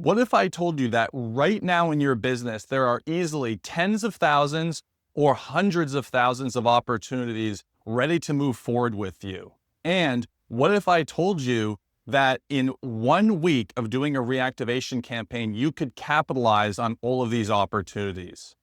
What if I told you that right now in your business, there are easily tens of thousands or hundreds of thousands of opportunities ready to move forward with you? And what if I told you that in 1 week of doing a reactivation campaign, you could capitalize on all of these opportunities?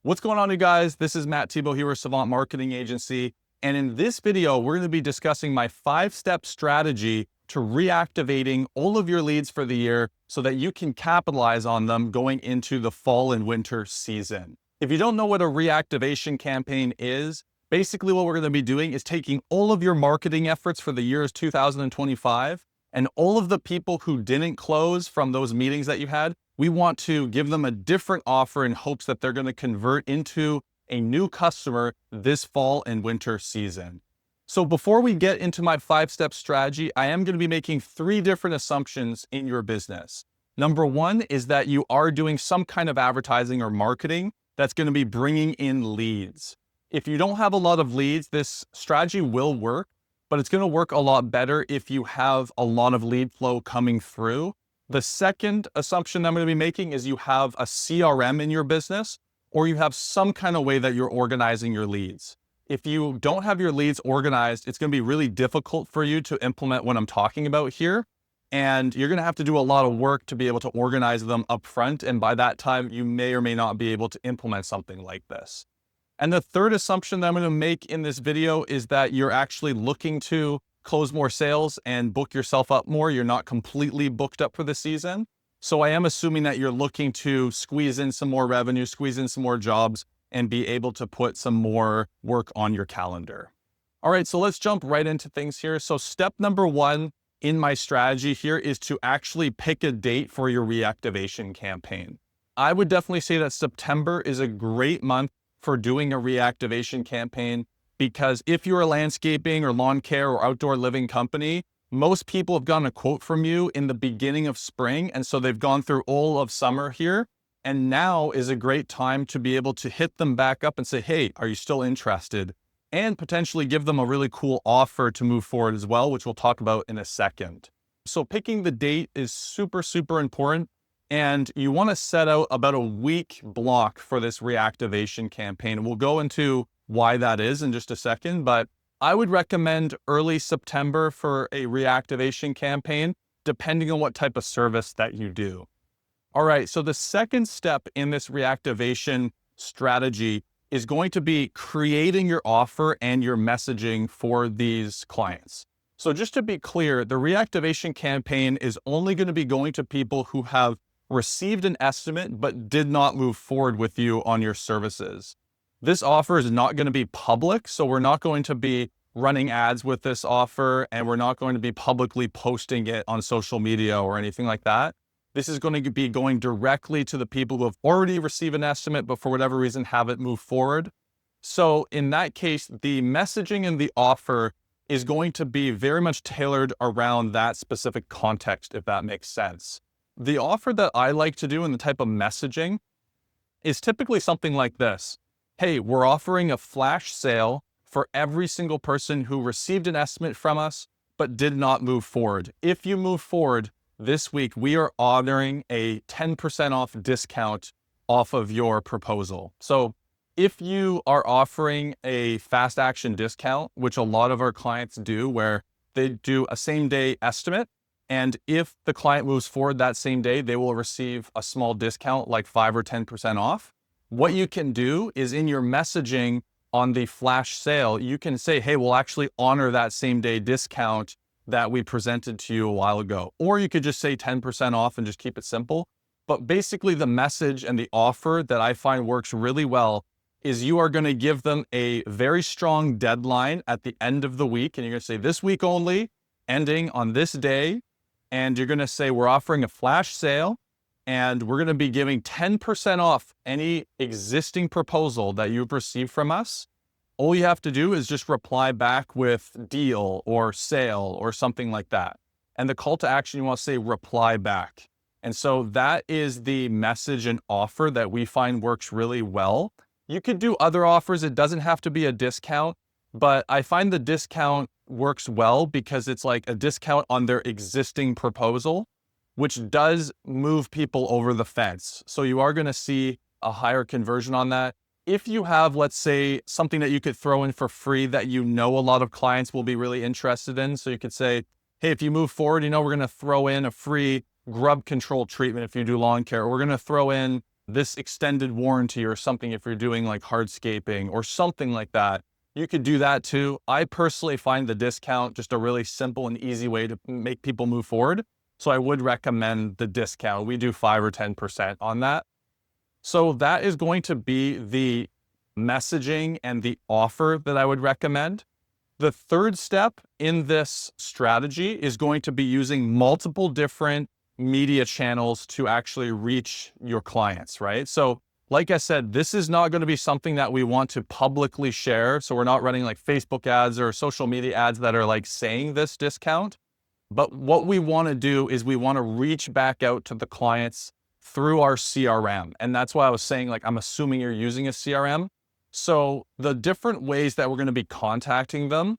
What's going on, you guys? This is Matt Thibeau here with Savant Marketing Agency. And in this video, we're going to be discussing my 5-step strategy to reactivating all of your leads for the year so that you can capitalize on them going into the fall and winter season. If you don't know what a reactivation campaign is, basically what we're going to be doing is taking all of your marketing efforts for the years 2025 and all of the people who didn't close from those meetings that you had, we want to give them a different offer in hopes that they're going to convert into a new customer this fall and winter season. So before we get into my 5-step strategy, I am going to be making 3 different assumptions in your business. Number 1 is that you are doing some kind of advertising or marketing that's going to be bringing in leads. If you don't have a lot of leads, this strategy will work, but it's going to work a lot better if you have a lot of lead flow coming through. The second assumption that I'm going to be making is you have a CRM in your business, or you have some kind of way that you're organizing your leads. If you don't have your leads organized, it's going to be really difficult for you to implement what I'm talking about here. And you're going to have to do a lot of work to be able to organize them up front. And by that time, you may or may not be able to implement something like this. And the third assumption that I'm going to make in this video is that you're actually looking to close more sales and book yourself up more. You're not completely booked up for the season. So I am assuming that you're looking to squeeze in some more revenue, squeeze in some more jobs, and be able to put some more work on your calendar. All right, so let's jump right into things here. So step number 1 in my strategy here is to actually pick a date for your reactivation campaign. I would definitely say that September is a great month for doing a reactivation campaign because if you're a landscaping or lawn care or outdoor living company, most people have gotten a quote from you in the beginning of spring. And so they've gone through all of summer here. And now is a great time to be able to hit them back up and say, hey, are you still interested? And potentially give them a really cool offer to move forward as well, which we'll talk about in a second. So picking the date is super, super important. And you want to set out about a week block for this reactivation campaign. We'll go into why that is in just a second, but I would recommend early September for a reactivation campaign, depending on what type of service that you do. All right, so the second step in this reactivation strategy is going to be creating your offer and your messaging for these clients. So just to be clear, the reactivation campaign is only going to be going to people who have received an estimate but did not move forward with you on your services. This offer is not going to be public, so we're not going to be running ads with this offer, and we're not going to be publicly posting it on social media or anything like that. This is going to be going directly to the people who have already received an estimate, but for whatever reason haven't moved forward. So in that case, the messaging and the offer is going to be very much tailored around that specific context, if that makes sense. The offer that I like to do and the type of messaging is typically something like this. Hey, we're offering a flash sale for every single person who received an estimate from us, but did not move forward. If you move forward, this week, we are honoring a 10% off discount off of your proposal. So if you are offering a fast action discount, which a lot of our clients do, where they do a same day estimate, and if the client moves forward that same day, they will receive a small discount like 5 or 10% off. What you can do is in your messaging on the flash sale, you can say, hey, we'll actually honor that same day discount that we presented to you a while ago. Or you could just say 10% off and just keep it simple. But basically the message and the offer that I find works really well is you are going to give them a very strong deadline at the end of the week. And you're going to say this week only, ending on this day. And you're going to say we're offering a flash sale and we're going to be giving 10% off any existing proposal that you've received from us. All you have to do is just reply back with deal or sale or something like that. And the call to action, you want to say reply back. And so that is the message and offer that we find works really well. You could do other offers. It doesn't have to be a discount, but I find the discount works well because it's like a discount on their existing proposal, which does move people over the fence. So you are going to see a higher conversion on that. If you have, let's say, something that you could throw in for free that you know a lot of clients will be really interested in. So you could say, hey, if you move forward, we're going to throw in a free grub control treatment if you do lawn care. Or we're going to throw in this extended warranty or something if you're doing like hardscaping or something like that. You could do that too. I personally find the discount just a really simple and easy way to make people move forward. So I would recommend the discount. We do 5 or 10% on that. So that is going to be the messaging and the offer that I would recommend. The third step in this strategy is going to be using multiple different media channels to actually reach your clients, right? So like I said, this is not going to be something that we want to publicly share. So we're not running like Facebook ads or social media ads that are like saying this discount. But what we want to do is we want to reach back out to the clients through our CRM. And that's why I was saying, like, I'm assuming you're using a CRM. So the different ways that we're going to be contacting them,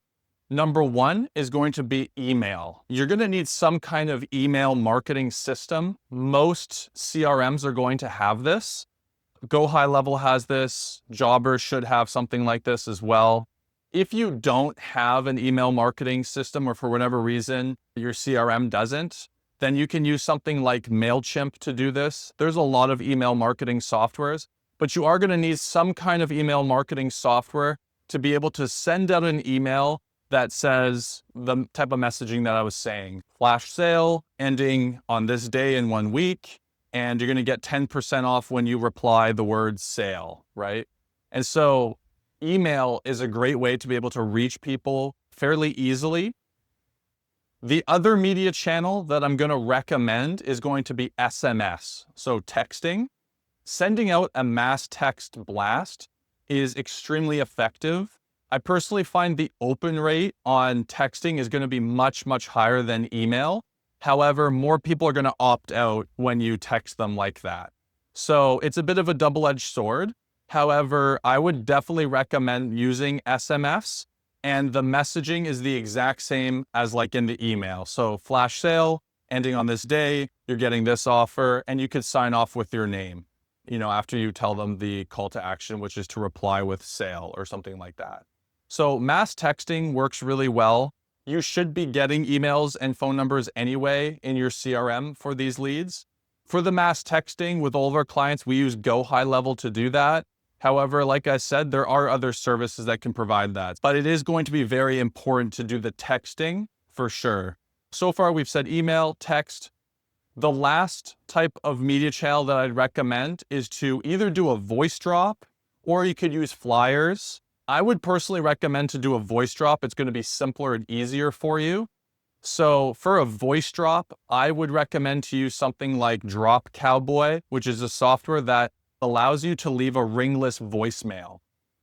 number one is going to be email. You're going to need some kind of email marketing system. Most CRMs are going to have this. Go High Level has this. Jobbers should have something like this as well. If you don't have an email marketing system or for whatever reason your CRM doesn't, then you can use something like MailChimp to do this. There's a lot of email marketing softwares, but you are going to need some kind of email marketing software to be able to send out an email that says the type of messaging that I was saying. Flash sale ending on this day in 1 week, and you're going to get 10% off when you reply the word sale, right? And so email is a great way to be able to reach people fairly easily. The other media channel that I'm going to recommend is going to be SMS. So texting. Sending out a mass text blast is extremely effective. I personally find the open rate on texting is going to be much, much higher than email. However, more people are going to opt out when you text them like that. So it's a bit of a double-edged sword. However, I would definitely recommend using SMS, and the messaging is the exact same as like in the email. So flash sale ending on this day, you're getting this offer, and you could sign off with your name, after you tell them the call to action, which is to reply with sale or something like that. So mass texting works really well. You should be getting emails and phone numbers anyway in your CRM for these leads. For the mass texting with all of our clients, we use Go High Level to do that. However, like I said, there are other services that can provide that, but it is going to be very important to do the texting for sure. So far, we've said email, text. The last type of media channel that I'd recommend is to either do a voice drop or you could use flyers. I would personally recommend to do a voice drop. It's going to be simpler and easier for you. So for a voice drop, I would recommend to use something like Drop Cowboy, which is a software that allows you to leave a ringless voicemail.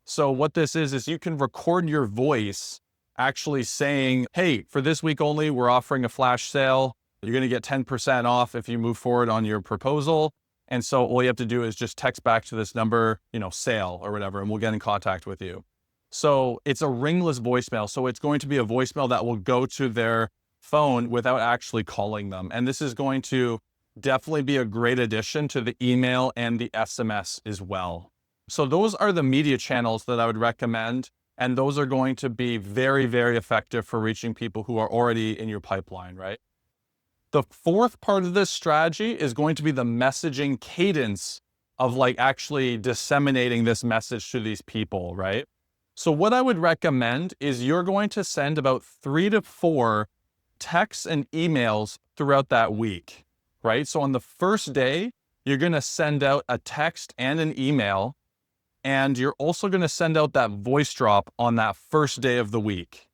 So what this is you can record your voice actually saying, hey, for this week only, we're offering a flash sale. You're going to get 10% off if you move forward on your proposal. And so all you have to do is just text back to this number, sale or whatever, and we'll get in contact with you. So it's a ringless voicemail. So it's going to be a voicemail that will go to their phone without actually calling them. And this is going to definitely be a great addition to the email and the SMS as well. So those are the media channels that I would recommend. And those are going to be very, very effective for reaching people who are already in your pipeline, right? The fourth part of this strategy is going to be the messaging cadence of like actually disseminating this message to these people, right? So what I would recommend is you're going to send about 3 to 4 texts and emails throughout that week, right? So on the first day, you're going to send out a text and an email, and you're also going to send out that voice drop on that first day of the week.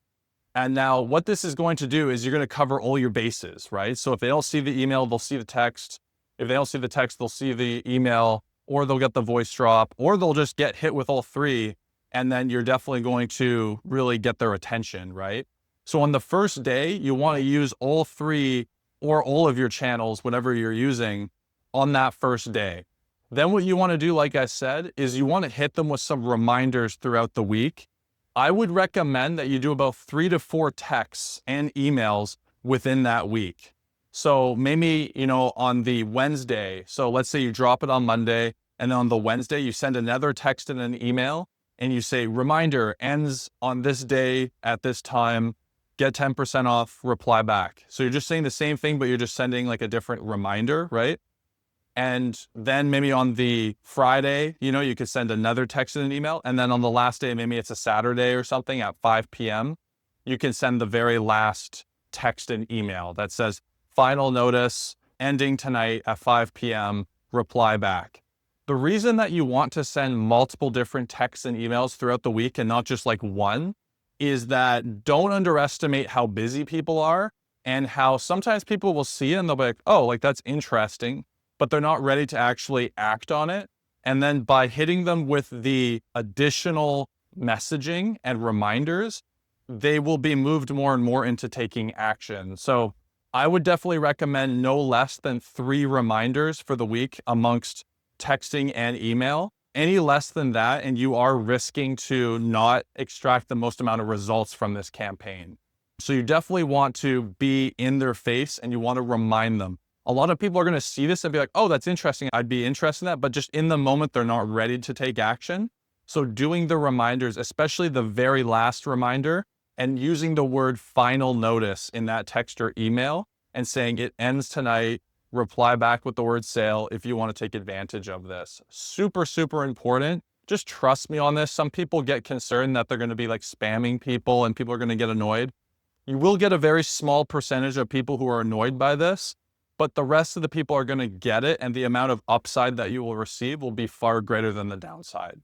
And now what this is going to do is you're going to cover all your bases, right? So if they don't see the email, they'll see the text. If they don't see the text, they'll see the email, or they'll get the voice drop, or they'll just get hit with all 3. And then you're definitely going to really get their attention, right? So on the first day, you want to use all 3 or all of your channels, whatever you're using, on that first day. Then what you want to do, like I said, is you want to hit them with some reminders throughout the week. I would recommend that you do about 3 to 4 texts and emails within that week. So maybe, on the Wednesday, so let's say you drop it on Monday, and then on the Wednesday, you send another text and an email, and you say, reminder ends on this day at this time, get 10% off, reply back. So you're just saying the same thing, but you're just sending like a different reminder, right? And then maybe on the Friday, you could send another text and an email. And then on the last day, maybe it's a Saturday or something at 5 p.m., you can send the very last text and email that says, final notice, ending tonight at 5 p.m., reply back. The reason that you want to send multiple different texts and emails throughout the week and not just like one is that don't underestimate how busy people are and how sometimes people will see it and they'll be like, oh, like that's interesting, but they're not ready to actually act on it. And then by hitting them with the additional messaging and reminders, they will be moved more and more into taking action. So I would definitely recommend no less than 3 reminders for the week amongst texting and email. Any less than that, and you are risking to not extract the most amount of results from this campaign. So you definitely want to be in their face and you want to remind them. A lot of people are going to see this and be like, oh, that's interesting. I'd be interested in that. But just in the moment, they're not ready to take action. So doing the reminders, especially the very last reminder, and using the word final notice in that text or email and saying it ends tonight, reply back with the word sale if you want to take advantage of this. Super, super important. Just trust me on this. Some people get concerned that they're going to be like spamming people and people are going to get annoyed. You will get a very small percentage of people who are annoyed by this, but the rest of the people are going to get it, and the amount of upside that you will receive will be far greater than the downside.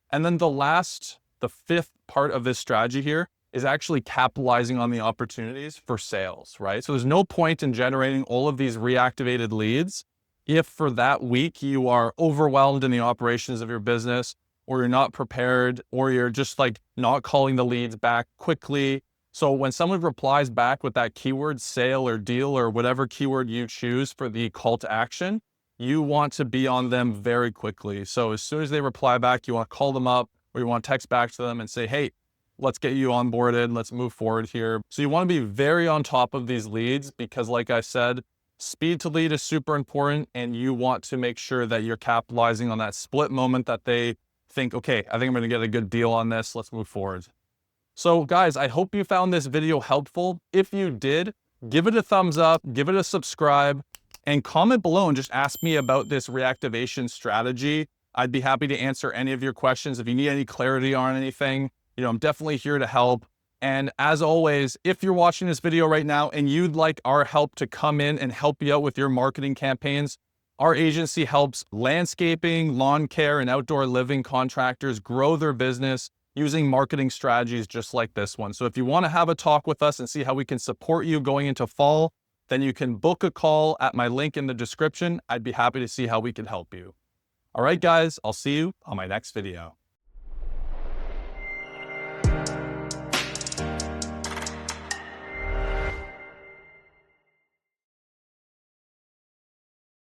And then the fifth part of this strategy here is actually capitalizing on the opportunities for sales, right? So there's no point in generating all of these reactivated leads if for that week you are overwhelmed in the operations of your business, or you're not prepared, or you're just like not calling the leads back quickly. So when someone replies back with that keyword, sale or deal or whatever keyword you choose for the call to action, you want to be on them very quickly. So as soon as they reply back, you want to call them up or you want to text back to them and say, hey, let's get you onboarded. Let's move forward here. So you want to be very on top of these leads because like I said, speed to lead is super important, and you want to make sure that you're capitalizing on that split moment that they think, okay, I think I'm going to get a good deal on this. Let's move forward. So guys, I hope you found this video helpful. If you did, give it a thumbs up, give it a subscribe, and comment below and just ask me about this reactivation strategy. I'd be happy to answer any of your questions. If you need any clarity on anything, I'm definitely here to help. And as always, if you're watching this video right now and you'd like our help to come in and help you out with your marketing campaigns, our agency helps landscaping, lawn care, and outdoor living contractors grow their business using marketing strategies just like this one. So if you want to have a talk with us and see how we can support you going into fall, then you can book a call at my link in the description. I'd be happy to see how we can help you. All right, guys, I'll see you on my next video.